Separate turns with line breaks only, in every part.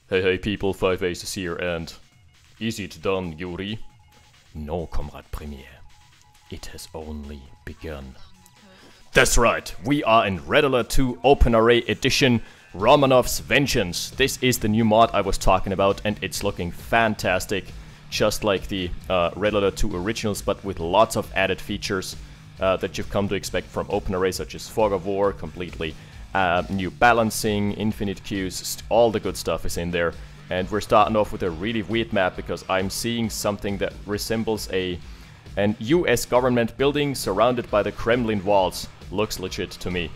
Hey people, 5 Aces here, and is it done, Yuri? No, Comrade Premier. It has only begun. That's right, we are in Red Alert 2 OpenRA Edition, Romanovs Vengeance. This is the new mod I was talking about, and it's looking fantastic. Just like the Red Alert 2 originals, but with lots of added features that you've come to expect from OpenRA, such as Fog of War, completely new balancing, infinite queues, all the good stuff is in there. And we're starting off with a really weird map because I'm seeing something that resembles an US government building surrounded by the Kremlin walls. Looks legit to me.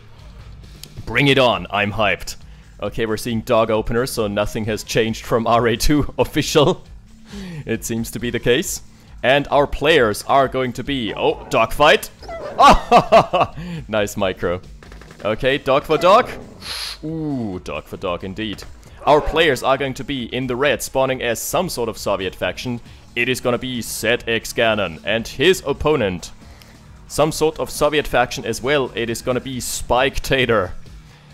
Bring it on, I'm hyped. Okay, we're seeing dog openers, so nothing has changed from RA2 official. It seems to be the case. And our players are going to be... Oh, dogfight! Oh, nice micro. Okay, dog for dog. Ooh, dog for dog indeed. Our players are going to be in the red, spawning as some sort of Soviet faction. It is going to be ZxGanon and his opponent. Some sort of Soviet faction as well. It is going to be Spyctator.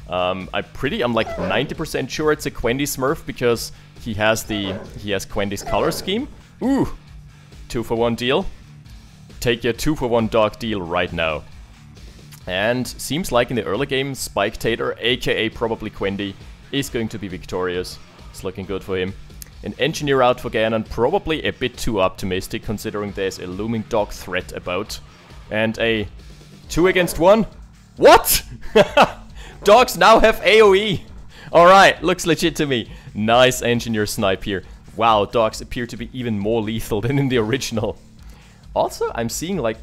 I'm like 90% sure it's a Quendy Smurf because he has Quendy's color scheme. Ooh, 2-for-1 deal. Take your 2-for-1 dog deal right now. And seems like in the early game, Spyctator, aka probably Quendy, is going to be victorious. It's looking good for him. An engineer out for Ganon, probably a bit too optimistic considering there's a looming dog threat about. And a 2 against 1? What? Dogs now have AoE! Alright, looks legit to me. Nice engineer snipe here. Wow, dogs appear to be even more lethal than in the original. Also, I'm seeing like...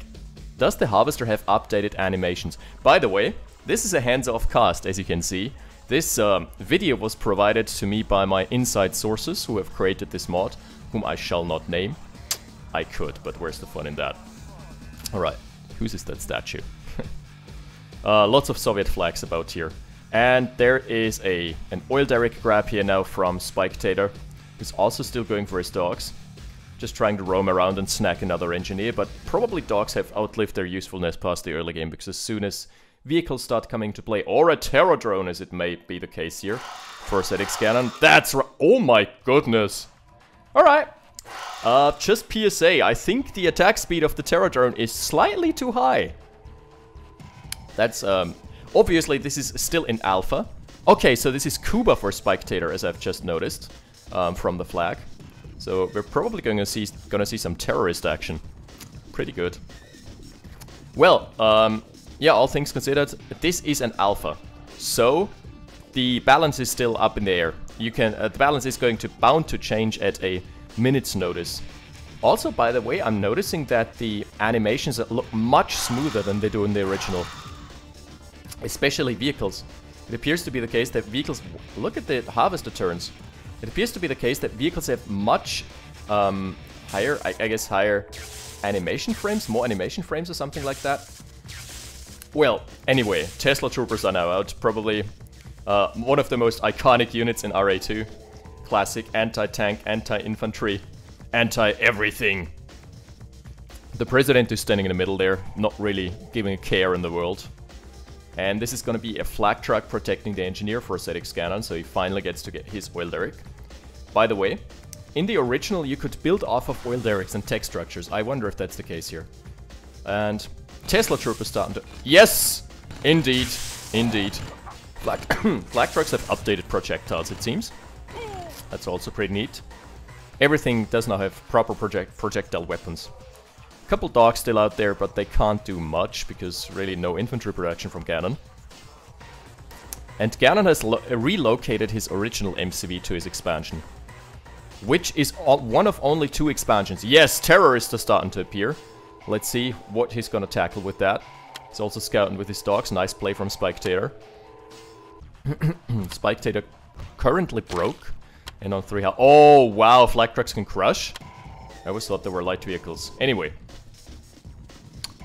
Does the Harvester have updated animations? By the way, this is a hands-off cast, as you can see. This video was provided to me by my inside sources who have created this mod, whom I shall not name. I could, but where's the fun in that? Alright, whose is that statue? Lots of Soviet flags about here. And there is an oil derrick grab here now from Spyctator, who's also still going for his dogs. Just trying to roam around and snack another engineer, but probably dogs have outlived their usefulness past the early game, because as soon as vehicles start coming to play, or a terror drone as it may be the case here, for ZxGanon, that's right. Oh my goodness. Alright. Just PSA, I think the attack speed of the terror drone is slightly too high. That's, obviously this is still in alpha. Okay, so this is Cuba for Spyctator, as I've just noticed, from the flag. So we're probably gonna see some terrorist action. Pretty good. Well, yeah, all things considered, this is an alpha. So the balance is still up in the air. You can the balance is bound to change at a minute's notice. Also, by the way, I'm noticing that the animations look much smoother than they do in the original. Especially vehicles. It appears to be the case that vehicles... Look at the Harvester turns. It appears to be the case that vehicles have much higher, I guess higher animation frames, more animation frames or something like that. Well, anyway, Tesla Troopers are now out. Probably one of the most iconic units in RA2. Classic anti-tank, anti-infantry, anti-everything. The president is standing in the middle there, not really giving a care in the world. And this is going to be a flak truck protecting the engineer for ZxGanon, so he finally gets to get his oil derrick. By the way, in the original you could build off of oil derricks and tech structures. I wonder if that's the case here. And Tesla Troopers starting to... Yes! Indeed. Indeed. Flak trucks have updated projectiles, it seems. That's also pretty neat. Everything does now have proper projectile weapons. Couple dogs still out there, but they can't do much, because really no infantry production from Ganon. And Ganon has relocated his original MCV to his expansion. Which is one of only 2 expansions. Yes, terrorists are starting to appear. Let's see what he's gonna tackle with that. He's also scouting with his dogs. Nice play from Spyctator. Spyctator currently broke. And on 3 health. Oh, wow, flak trucks can crush. I always thought they were light vehicles. Anyway,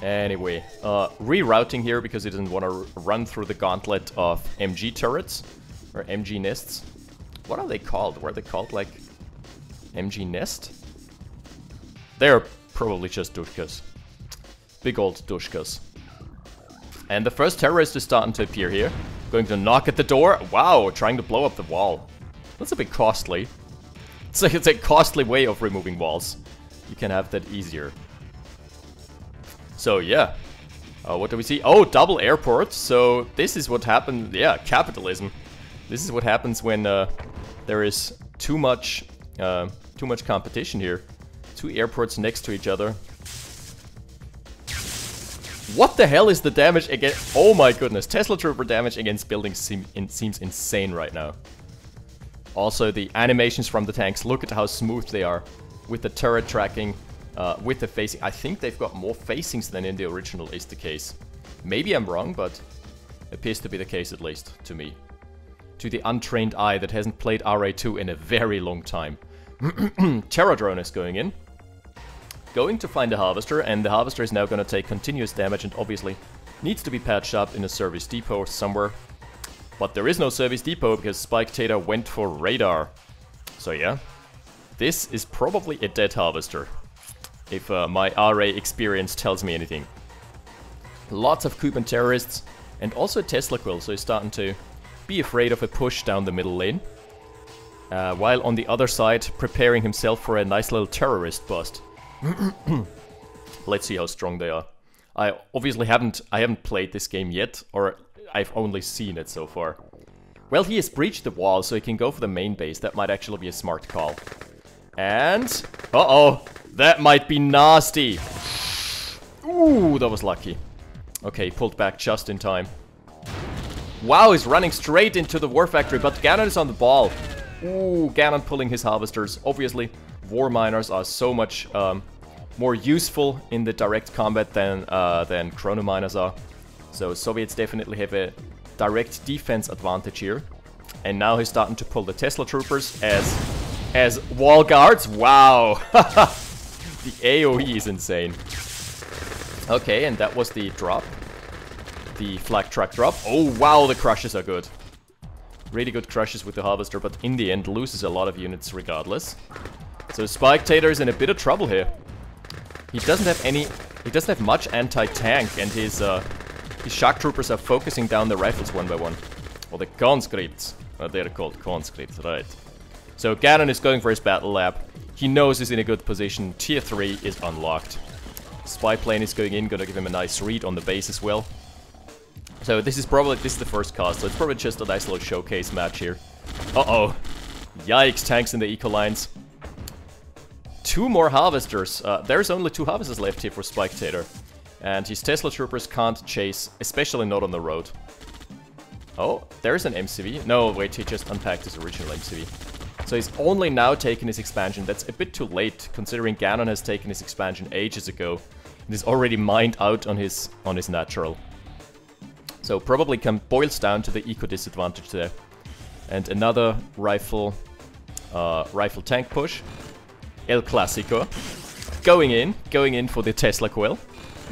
rerouting here because he doesn't want to run through the gauntlet of MG turrets or MG nests. What are they called? Were they called like MG nest? They're probably just dushkas. Big old dushkas. And the first terrorist is starting to appear here. Going to knock at the door. Wow, trying to blow up the wall. That's a bit costly. It's a costly way of removing walls. You can have that easier. So yeah. What do we see? Oh, double airport. So this is what happened. Yeah, capitalism. This is what happens when there is too much competition here. Two airports next to each other. What the hell is the damage against... Oh my goodness. Tesla Trooper damage against buildings seems insane right now. Also, the animations from the tanks. Look at how smooth they are. With the turret tracking, with the facing. I think they've got more facings than in the original is the case. Maybe I'm wrong, but it appears to be the case at least, to me. To the untrained eye that hasn't played RA2 in a very long time. Terror drone is going in. Going to find the Harvester, and the Harvester is now going to take continuous damage and obviously needs to be patched up in a service depot somewhere. But there is no service depot because Spyctator went for radar. So yeah, this is probably a dead Harvester, if my RA experience tells me anything. Lots of Cuban terrorists and also Tesla Quill, so he's starting to be afraid of a push down the middle lane. While on the other side preparing himself for a nice little terrorist bust. Let's see how strong they are. I obviously haven't played this game yet, or I've only seen it so far. Well, he has breached the wall, so he can go for the main base. That might actually be a smart call. And... uh-oh! That might be nasty! Ooh, that was lucky. Okay, he pulled back just in time. Wow, he's running straight into the war factory, but Ganon is on the ball. Ooh, Ganon pulling his harvesters. Obviously, war miners are so much more useful in the direct combat than chrono miners are. So Soviets definitely have a direct defense advantage here. And now he's starting to pull the Tesla Troopers as wall guards. Wow! The AoE is insane. Okay, and that was the drop. The flak truck drop. Oh wow, the crushes are good. Really good crushes with the Harvester, but in the end loses a lot of units regardless. So Spyctator is in a bit of trouble here. He doesn't have much anti-tank, and his shock troopers are focusing down the rifles one by one. Or the conscripts. They're called conscripts, right. So Ganon is going for his battle lab. He knows he's in a good position. Tier 3 is unlocked. Spy plane is going in, gonna give him a nice read on the base as well. So this is the first cast, so it's probably just a nice little showcase match here. Uh-oh. Yikes, tanks in the eco lines. Two more Harvesters. There's only 2 Harvesters left here for Spyctator. And his Tesla Troopers can't chase, especially not on the road. Oh, there's an MCV. No, wait, he just unpacked his original MCV. So he's only now taken his expansion. That's a bit too late, considering Ganon has taken his expansion ages ago. And is already mined out on his natural. So probably boils down to the eco disadvantage there. And another rifle tank push. El Clasico. Going in for the Tesla Quill.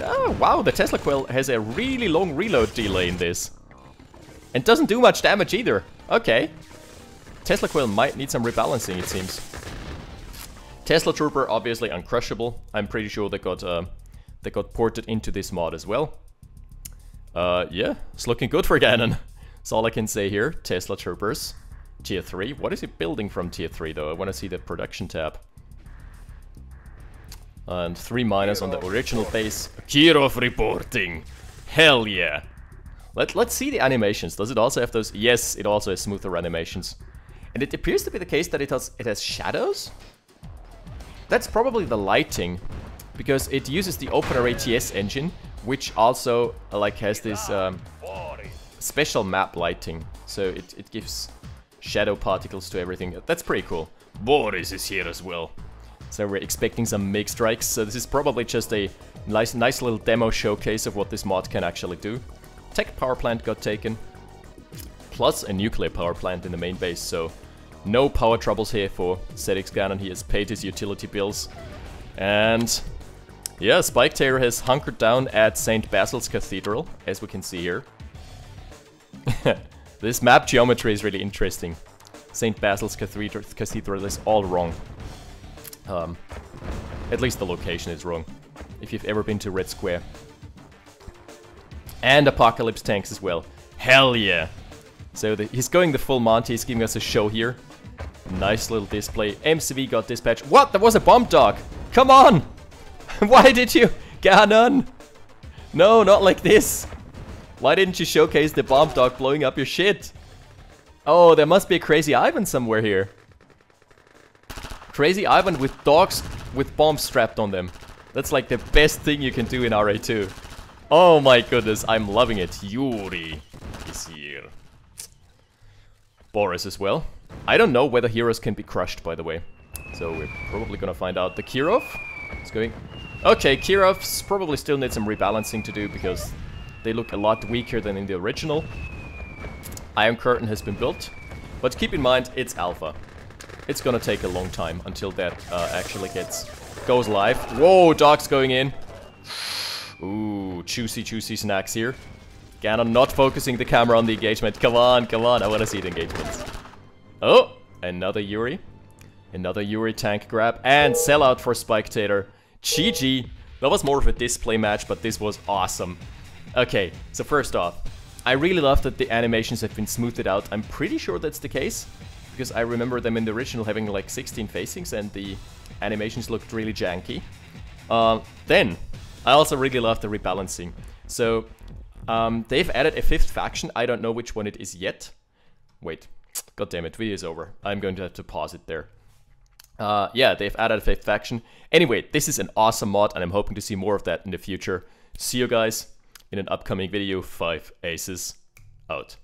Oh, wow, the Tesla Quill has a really long reload delay in this. And doesn't do much damage either. Okay. Tesla Quill might need some rebalancing, it seems. Tesla Trooper, obviously uncrushable. I'm pretty sure they got ported into this mod as well. Yeah, it's looking good for Ganon. That's all I can say here. Tesla Troopers. Tier 3. What is he building from Tier 3 though? I want to see the production tab. And 3 miners on the original base. Kirov reporting. Hell yeah. Let's see the animations. Does it also have those? Yes, it also has smoother animations. And it appears to be the case that it has shadows? That's probably the lighting. Because it uses the OpenRA TS engine, which also has this special map lighting. So it gives shadow particles to everything. That's pretty cool. Boris is here as well. So we're expecting some MiG strikes. So this is probably just a nice little demo showcase of what this mod can actually do. Tech power plant got taken. Plus a nuclear power plant in the main base. So no power troubles here for ZxGanon. He has paid his utility bills. And yeah, Spyctator has hunkered down at St. Basil's Cathedral, as we can see here. This map geometry is really interesting. St. Basil's Cathedral is all wrong. At least the location is wrong, if you've ever been to Red Square. And Apocalypse tanks as well. Hell yeah! So he's going the full Monty, he's giving us a show here. Nice little display. MCV got dispatched. What? There was a bomb dog. Come on. Why did you? Ganon. No, not like this. Why didn't you showcase the bomb dog blowing up your shit? Oh, there must be a Crazy Ivan somewhere here. Crazy Ivan with dogs with bombs strapped on them. That's like the best thing you can do in RA2. Oh my goodness, I'm loving it. Yuri is here. Boris as well. I don't know whether heroes can be crushed, by the way. So we're probably gonna find out. The Kirov is going... Okay, Kirovs probably still need some rebalancing to do because they look a lot weaker than in the original. Iron Curtain has been built. But keep in mind, it's alpha. It's gonna take a long time until that actually goes live. Whoa, dog's going in. Ooh, juicy snacks here. Ganon not focusing the camera on the engagement. Come on, I wanna see the engagements. Oh, another Yuri. Another Yuri tank grab. And sellout for Spyctator. GG. That was more of a display match, but this was awesome. Okay, so first off, I really love that the animations have been smoothed out. I'm pretty sure that's the case, because I remember them in the original having like 16 facings and the animations looked really janky. Then, I also really love the rebalancing. So, they've added a 5th faction. I don't know which one it is yet. Wait, god damn it, video is over. I'm going to have to pause it there. Yeah, they've added a 5th faction. Anyway, this is an awesome mod, and I'm hoping to see more of that in the future. See you guys in an upcoming video. 5 Aces out.